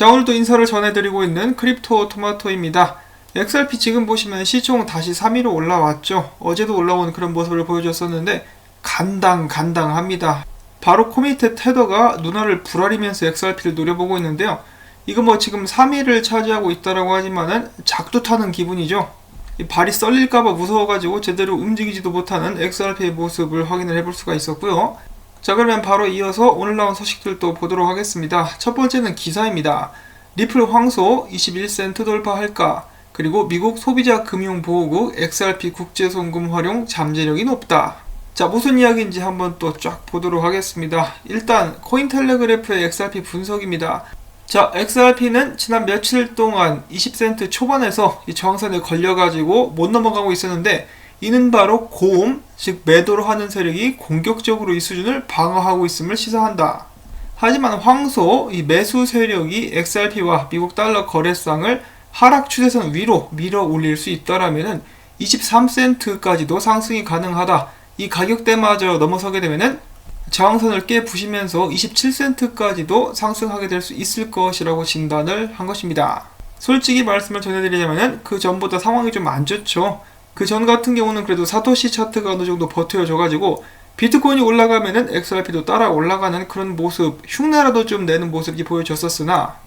자, 오늘도 인사를 전해드리고 있는 크립토 토마토입니다. XRP 지금 보시면 시총 다시 3위로 올라왔죠. 어제도 올라온 그런 모습을 보여줬었는데 간당합니다. 바로 코미테 테더가 누나를 부라리면서 XRP를 노려보고 있는데요. 이거 뭐 지금 3위를 차지하고 있다라고 하지만은 작두 타는 기분이죠. 이 발이 썰릴까봐 무서워가지고 제대로 움직이지도 못하는 XRP의 모습을 확인을 해볼 수가 있었고요. 자, 그러면 바로 이어서 오늘 나온 소식들도 보도록 하겠습니다. 첫 번째는 기사입니다. 리플 황소 21센트 돌파할까? 그리고 미국 소비자 금융보호국 XRP 국제송금 활용 잠재력이 높다. 자, 무슨 이야기인지 한번 또 쫙 보도록 하겠습니다. 일단 코인텔레그래프의 XRP 분석입니다. 자, XRP는 지난 며칠 동안 20센트 초반에서 이 저항선에 걸려가지고 못 넘어가고 있었는데, 이는 바로 고음, 즉 매도를 하는 세력이 공격적으로 이 수준을 방어하고 있음을 시사한다. 하지만 황소, 이 매수 세력이 XRP와 미국 달러 거래상을 하락 추세선 위로 밀어 올릴 수 있다라면은 23센트까지도 상승이 가능하다. 이 가격대마저 넘어서게 되면은 저항선을 깨 부시면서 27센트까지도 상승하게 될 수 있을 것이라고 진단을 한 것입니다. 솔직히 말씀을 전해드리자면은 그 전보다 상황이 좀 안 좋죠. 그 전 같은 경우는 그래도 사토시 차트가 어느 정도 버텨줘가지고 비트코인이 올라가면은 XRP도 따라 올라가는 그런 모습, 흉내라도 좀 내는 모습이 보여졌었으나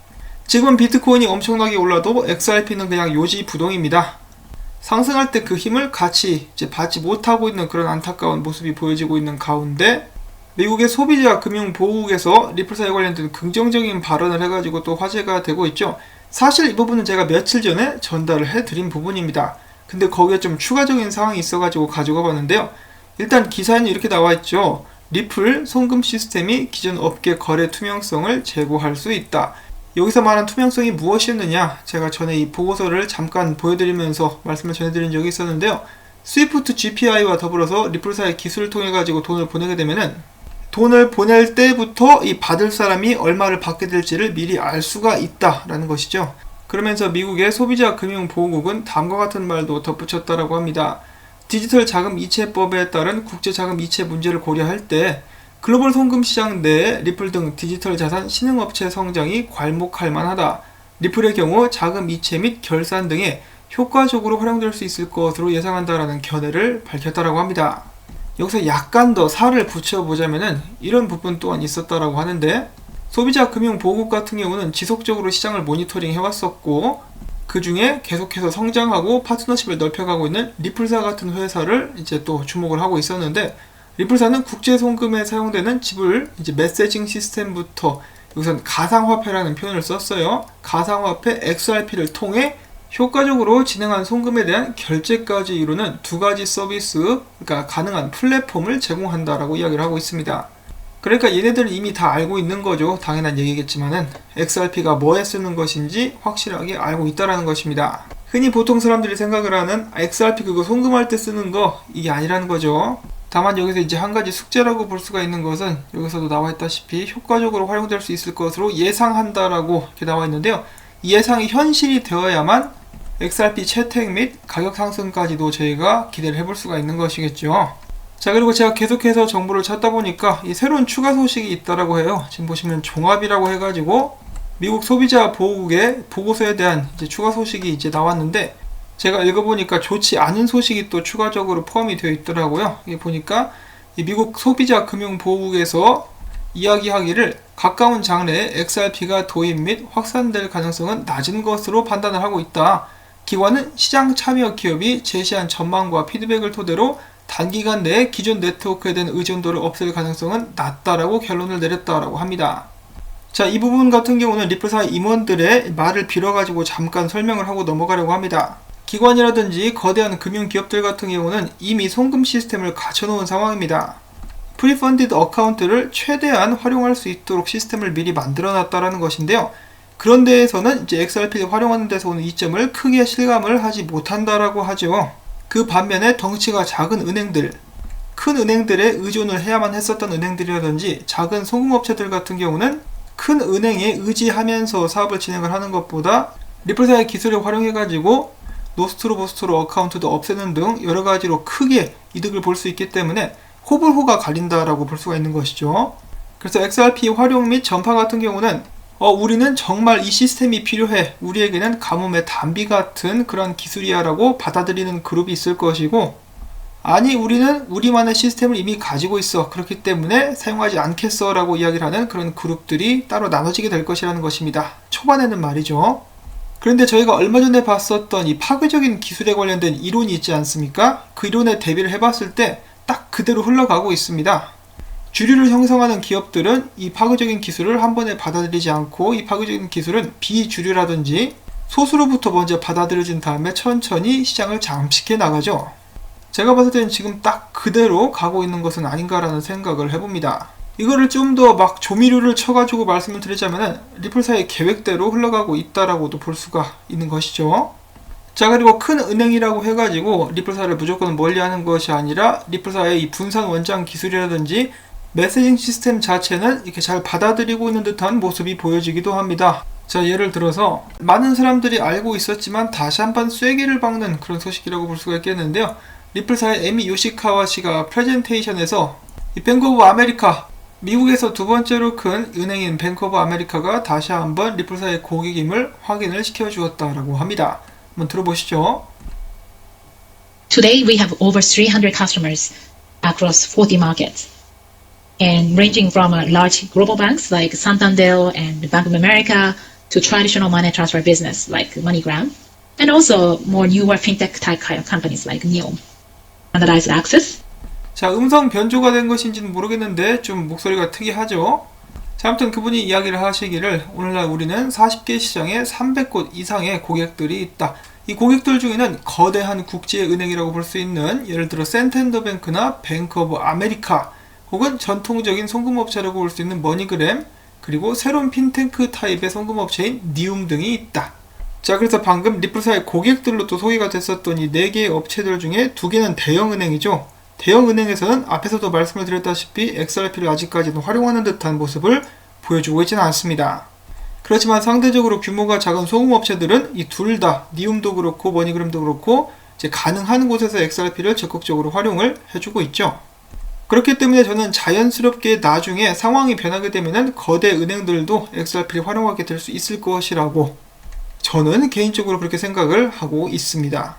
지금 비트코인이 엄청나게 올라도 XRP는 그냥 요지부동입니다. 상승할 때 그 힘을 같이 이제 받지 못하고 있는 그런 안타까운 모습이 보여지고 있는 가운데, 미국의 소비자 금융보호국에서 리플사에 관련된 긍정적인 발언을 해가지고 또 화제가 되고 있죠. 사실 이 부분은 제가 며칠 전에 전달을 해드린 부분입니다. 근데 거기에 좀 추가적인 사항이 있어가지고 가져가 봤는데요. 일단 기사에는 이렇게 나와 있죠. 리플 송금 시스템이 기존 업계 거래 투명성을 제고할 수 있다. 여기서 말한 투명성이 무엇이었느냐, 제가 전에 이 보고서를 잠깐 보여드리면서 말씀을 전해드린 적이 있었는데요. 스위프트 GPI와 더불어서 리플사의 기술을 통해 가지고 돈을 보내게 되면은 돈을 보낼 때부터 이 받을 사람이 얼마를 받게 될지를 미리 알 수가 있다라는 것이죠. 그러면서 미국의 소비자 금융보호국은 다음과 같은 말도 덧붙였다라고 합니다. 디지털 자금 이체법에 따른 국제 자금 이체 문제를 고려할 때 글로벌 송금 시장 내에 리플 등 디지털 자산 신흥업체 성장이 괄목할 만하다. 리플의 경우 자금 이체 및 결산 등에 효과적으로 활용될 수 있을 것으로 예상한다라는 견해를 밝혔다라고 합니다. 여기서 약간 더 살을 붙여보자면은 이런 부분 또한 있었다라고 하는데, 소비자 금융보호국 같은 경우는 지속적으로 시장을 모니터링 해왔었고, 그 중에 계속해서 성장하고 파트너십을 넓혀가고 있는 리플사 같은 회사를 이제 또 주목을 하고 있었는데, 리플사는 국제송금에 사용되는 지불 이제 메시징 시스템부터 여기선 가상화폐라는 표현을 썼어요. 가상화폐 XRP를 통해 효과적으로 진행한 송금에 대한 결제까지 이루는 두 가지 서비스, 그러니까 가능한 플랫폼을 제공한다라고 이야기를 하고 있습니다. 그러니까 얘네들은 이미 다 알고 있는 거죠. 당연한 얘기겠지만은 XRP가 뭐에 쓰는 것인지 확실하게 알고 있다라는 것입니다. 흔히 보통 사람들이 생각을 하는 XRP 그거 송금할 때 쓰는 거, 이게 아니라는 거죠. 다만 여기서 이제 한 가지 숙제라고 볼 수가 있는 것은 여기서도 나와 있다시피 효과적으로 활용될 수 있을 것으로 예상한다라고 이렇게 나와 있는데요. 이 예상이 현실이 되어야만 XRP 채택 및 가격 상승까지도 저희가 기대를 해볼 수가 있는 것이겠죠. 자, 그리고 제가 계속해서 정보를 찾다 보니까 이 새로운 추가 소식이 있다라고 해요. 지금 보시면 종합이라고 해가지고 미국 소비자 보호국의 보고서에 대한 이제 추가 소식이 이제 나왔는데, 제가 읽어보니까 좋지 않은 소식이 또 추가적으로 포함이 되어 있더라고요. 이게 보니까 이 미국 소비자 금융보호국에서 이야기하기를 가까운 장래에 XRP가 도입 및 확산될 가능성은 낮은 것으로 판단을 하고 있다. 기관은 시장 참여 기업이 제시한 전망과 피드백을 토대로 단기간 내에 기존 네트워크에 대한 의존도를 없앨 가능성은 낮다라고 결론을 내렸다라고 합니다. 자, 이 부분 같은 경우는 리플사 임원들의 말을 빌어가지고 잠깐 설명을 하고 넘어가려고 합니다. 기관이라든지 거대한 금융기업들 같은 경우는 이미 송금 시스템을 갖춰놓은 상황입니다. 프리펀디드 어카운트를 최대한 활용할 수 있도록 시스템을 미리 만들어놨다라는 것인데요. 그런 데에서는 이제 XRP를 활용하는 데서 오는 이점을 크게 실감을 하지 못한다라고 하죠. 그 반면에 덩치가 작은 은행들, 큰 은행들에 의존을 해야만 했었던 은행들이라든지 작은 송금업체들 같은 경우는 큰 은행에 의지하면서 사업을 진행을 하는 것보다 리플사의 기술을 활용해가지고 노스트로 보스트로 어카운트도 없애는 등 여러가지로 크게 이득을 볼 수 있기 때문에 호불호가 갈린다라고 볼 수가 있는 것이죠. 그래서 XRP 활용 및 전파 같은 경우는 우리는 정말 이 시스템이 필요해. 우리에게는 가뭄의 단비 같은 그런 기술이야 라고 받아들이는 그룹이 있을 것이고, 아니 우리는 우리만의 시스템을 이미 가지고 있어. 그렇기 때문에 사용하지 않겠어 라고 이야기를 하는 그런 그룹들이 따로 나눠지게 될 것이라는 것입니다. 초반에는 말이죠. 그런데 저희가 얼마 전에 봤었던 이 파괴적인 기술에 관련된 이론이 있지 않습니까? 그 이론에 대비를 해봤을 때 딱 그대로 흘러가고 있습니다. 주류를 형성하는 기업들은 이 파괴적인 기술을 한 번에 받아들이지 않고, 이 파괴적인 기술은 비주류라든지 소수로부터 먼저 받아들여진 다음에 천천히 시장을 잠식해 나가죠. 제가 봤을 때는 지금 딱 그대로 가고 있는 것은 아닌가라는 생각을 해봅니다. 이거를 좀 더 막 조미료를 쳐가지고 말씀을 드리자면은 리플사의 계획대로 흘러가고 있다라고도 볼 수가 있는 것이죠. 자, 그리고 큰 은행이라고 해가지고 리플사를 무조건 멀리하는 것이 아니라 리플사의 이 분산 원장 기술이라든지 메시징 시스템 자체는 이렇게 잘 받아들이고 있는 듯한 모습이 보여지기도 합니다. 자, 예를 들어서 많은 사람들이 알고 있었지만 다시 한번 쐐기를 박는 그런 소식이라고 볼 수가 있겠는데요. 리플사의 에미 요시카와 씨가 프레젠테이션에서 이 뱅크 오브 아메리카, 미국에서 두 번째로 큰 은행인 뱅크 오브 아메리카가 다시 한번 리플사의 고객임을 확인을 시켜주었다라고 합니다. 한번 들어보시죠. Today we have over 300 customers across 40 markets, and ranging from large global banks like Santander and Bank of America to traditional money transfer business like MoneyGram, and also more newer fintech type companies like Neo. Standardized access. 자, 음성 변조가 된 것인지는 모르겠는데 좀 목소리가 특이하죠. 자, 아무튼 그분이 이야기를 하시기를 오늘날 우리는 40개 시장에 300곳 이상의 고객들이 있다. 이 고객들 중에는 거대한 국제은행이라고 볼 수 있는 예를 들어 센텐더뱅크나 뱅크 오브 아메리카, 혹은 전통적인 송금업체라고 볼 수 있는 머니그램, 그리고 새로운 핀테크 타입의 송금업체인 니움 등이 있다. 자, 그래서 방금 리플사의 고객들로 또 소개가 됐었던 이 4개의 업체들 중에 2개는 대형은행이죠. 대형은행에서는 앞에서도 말씀을 드렸다시피 XRP를 아직까지는 활용하는 듯한 모습을 보여주고 있지는 않습니다. 그렇지만 상대적으로 규모가 작은 소금업체들은 이 둘 다 니움도 그렇고 머니그램도 그렇고 이제 가능한 곳에서 XRP를 적극적으로 활용을 해주고 있죠. 그렇기 때문에 저는 자연스럽게 나중에 상황이 변하게 되면은 거대 은행들도 XRP를 활용하게 될 수 있을 것이라고 저는 개인적으로 그렇게 생각을 하고 있습니다.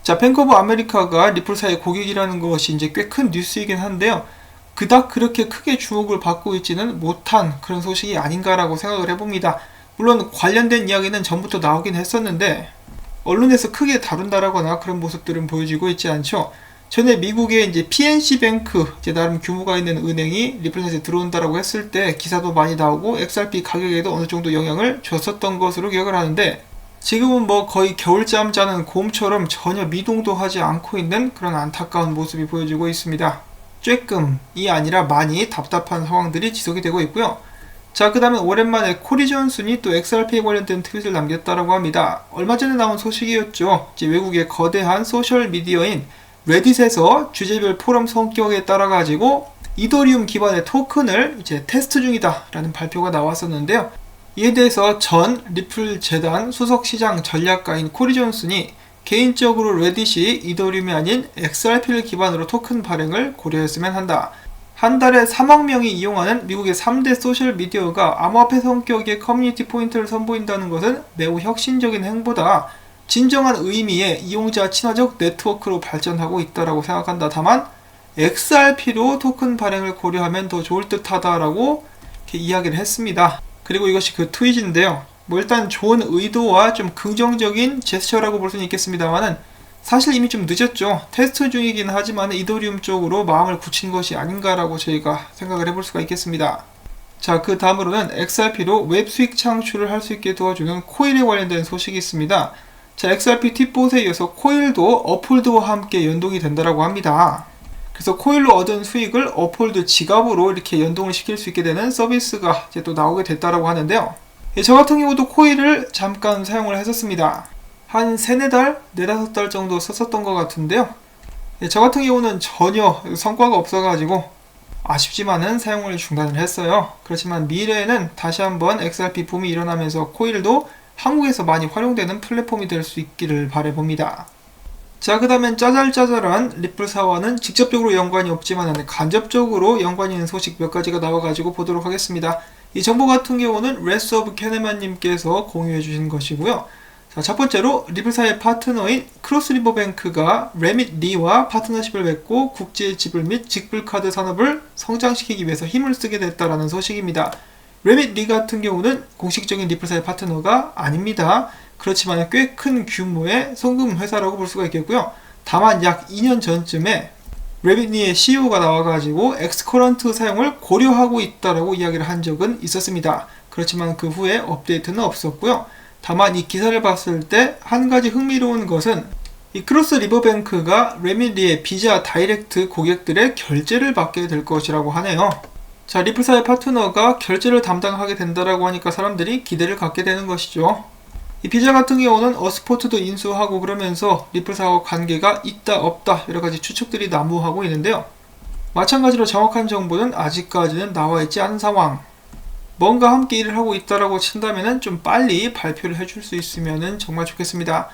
자, 뱅크 오브 아메리카가 리플사의 고객이라는 것이 이제 꽤 큰 뉴스이긴 한데요. 그닥 그렇게 크게 주목을 받고 있지는 못한 그런 소식이 아닌가라고 생각을 해봅니다. 물론 관련된 이야기는 전부터 나오긴 했었는데 언론에서 크게 다룬다라거나 그런 모습들은 보여지고 있지 않죠. 전에 미국의 이제 PNC뱅크, 이제 나름 규모가 있는 은행이 리플사에 들어온다라고 했을 때 기사도 많이 나오고 XRP 가격에도 어느 정도 영향을 줬었던 것으로 기억을 하는데, 지금은 뭐 거의 겨울잠 자는 곰처럼 전혀 미동도 하지 않고 있는 그런 안타까운 모습이 보여지고 있습니다. 쬐끔이 아니라 많이 답답한 상황들이 지속이 되고 있고요. 자, 그 다음에 오랜만에 코리 존슨이 또 XRP에 관련된 트윗을 남겼다라고 합니다. 얼마 전에 나온 소식이었죠. 이제 외국의 거대한 소셜미디어인 레딧에서 주제별 포럼 성격에 따라 가지고 이더리움 기반의 토큰을 이제 테스트 중이다 라는 발표가 나왔었는데요. 이에 대해서 전 리플 재단 수석시장 전략가인 코리 존슨이 개인적으로 레딧이 이더리움이 아닌 XRP를 기반으로 토큰 발행을 고려했으면 한다. 한 달에 3억 명이 이용하는 미국의 3대 소셜미디어가 암호화폐 성격의 커뮤니티 포인트를 선보인다는 것은 매우 혁신적인 행보다. 진정한 의미의 이용자 친화적 네트워크로 발전하고 있다고 생각한다. 다만 XRP로 토큰 발행을 고려하면 더 좋을 듯하다라고 이렇게 이야기를 했습니다. 그리고 이것이 그 트윗인데요. 뭐 일단 좋은 의도와 좀 긍정적인 제스처라고 볼 수는 있겠습니다만은 사실 이미 좀 늦었죠. 테스트 중이긴 하지만 이더리움 쪽으로 마음을 굳힌 것이 아닌가라고 저희가 생각을 해볼 수가 있겠습니다. 자, 그 다음으로는 XRP로 웹 수익 창출을 할 수 있게 도와주는 코일에 관련된 소식이 있습니다. 자, XRP 팁봇에 이어서 코일도 업홀드와 함께 연동이 된다라고 합니다. 그래서 코일로 얻은 수익을 업홀드 지갑으로 이렇게 연동을 시킬 수 있게 되는 서비스가 이제 또 나오게 됐다라고 하는데요. 저 같은 경우도 코일을 잠깐 사용을 했었습니다. 한 3-4달? 4-5달 정도 썼었던 것 같은데요. 저 같은 경우는 전혀 성과가 없어가지고 아쉽지만은 사용을 중단을 했어요. 그렇지만 미래에는 다시 한번 XRP 붐이 일어나면서 코일도 한국에서 많이 활용되는 플랫폼이 될 수 있기를 바라봅니다. 자, 그 다음엔 짜잘짜잘한 리플사와는 직접적으로 연관이 없지만 간접적으로 연관이 있는 소식 몇 가지가 나와가지고 보도록 하겠습니다. 이 정보 같은 경우는 레스 오브 캐네만님께서 공유해 주신 것이고요. 자, 첫 번째로 리플사의 파트너인 크로스리버뱅크가 레밋 리와 파트너십을 맺고 국제 지불 및 직불카드 산업을 성장시키기 위해서 힘을 쓰게 됐다라는 소식입니다. 레밋 리 같은 경우는 공식적인 리플사의 파트너가 아닙니다. 그렇지만 꽤 큰 규모의 송금 회사라고 볼 수가 있겠고요. 다만 약 2년 전쯤에 레밋 리의 CEO가 나와가지고 엑스커런트 사용을 고려하고 있다라고 이야기를 한 적은 있었습니다. 그렇지만 그 후에 업데이트는 없었고요. 다만 이 기사를 봤을 때 한 가지 흥미로운 것은 이 크로스 리버뱅크가 레밋 리의 비자 다이렉트 고객들의 결제를 받게 될 것이라고 하네요. 자, 리플사의 파트너가 결제를 담당하게 된다라고 하니까 사람들이 기대를 갖게 되는 것이죠. 이 비자 같은 경우는 어스포트도 인수하고 그러면서 리플사와 관계가 있다 없다 여러가지 추측들이 난무하고 있는데요. 마찬가지로 정확한 정보는 아직까지는 나와 있지 않은 상황. 뭔가 함께 일을 하고 있다라고 친다면 좀 빨리 발표를 해줄 수 있으면 정말 좋겠습니다.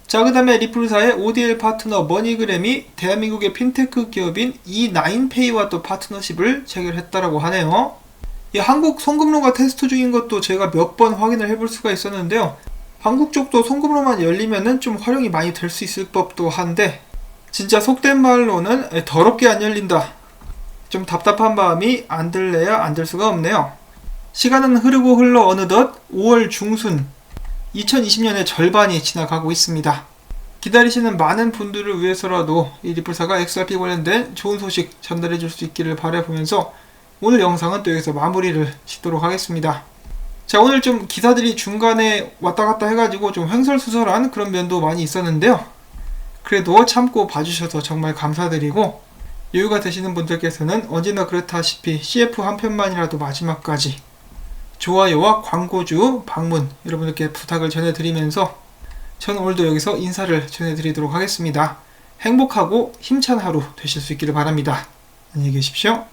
자, 그 다음에 리플사의 ODL 파트너 머니그램이 대한민국의 핀테크 기업인 E9페이와 또 파트너십을 체결했다라고 하네요. 이 한국 송금로가 테스트 중인 것도 제가 몇 번 확인을 해볼 수가 있었는데요. 한국 쪽도 송금로만 열리면은 좀 활용이 많이 될 수 있을 법도 한데 진짜 속된 말로는 더럽게 안 열린다. 좀 답답한 마음이 안 들래야 안 될 수가 없네요. 시간은 흐르고 흘러 어느덧 5월 중순 2020년의 절반이 지나가고 있습니다. 기다리시는 많은 분들을 위해서라도 이 리플사가 XRP 관련된 좋은 소식 전달해 줄 수 있기를 바라보면서 오늘 영상은 또 여기서 마무리를 짓도록 하겠습니다. 자, 오늘 좀 기사들이 중간에 왔다 갔다 해가지고 좀 횡설수설한 그런 면도 많이 있었는데요. 그래도 참고 봐주셔서 정말 감사드리고 여유가 되시는 분들께서는 언제나 그렇다시피 CF 한 편만이라도 마지막까지 좋아요와 광고주 방문 여러분들께 부탁을 전해드리면서 저는 오늘도 여기서 인사를 전해드리도록 하겠습니다. 행복하고 힘찬 하루 되실 수 있기를 바랍니다. 안녕히 계십시오.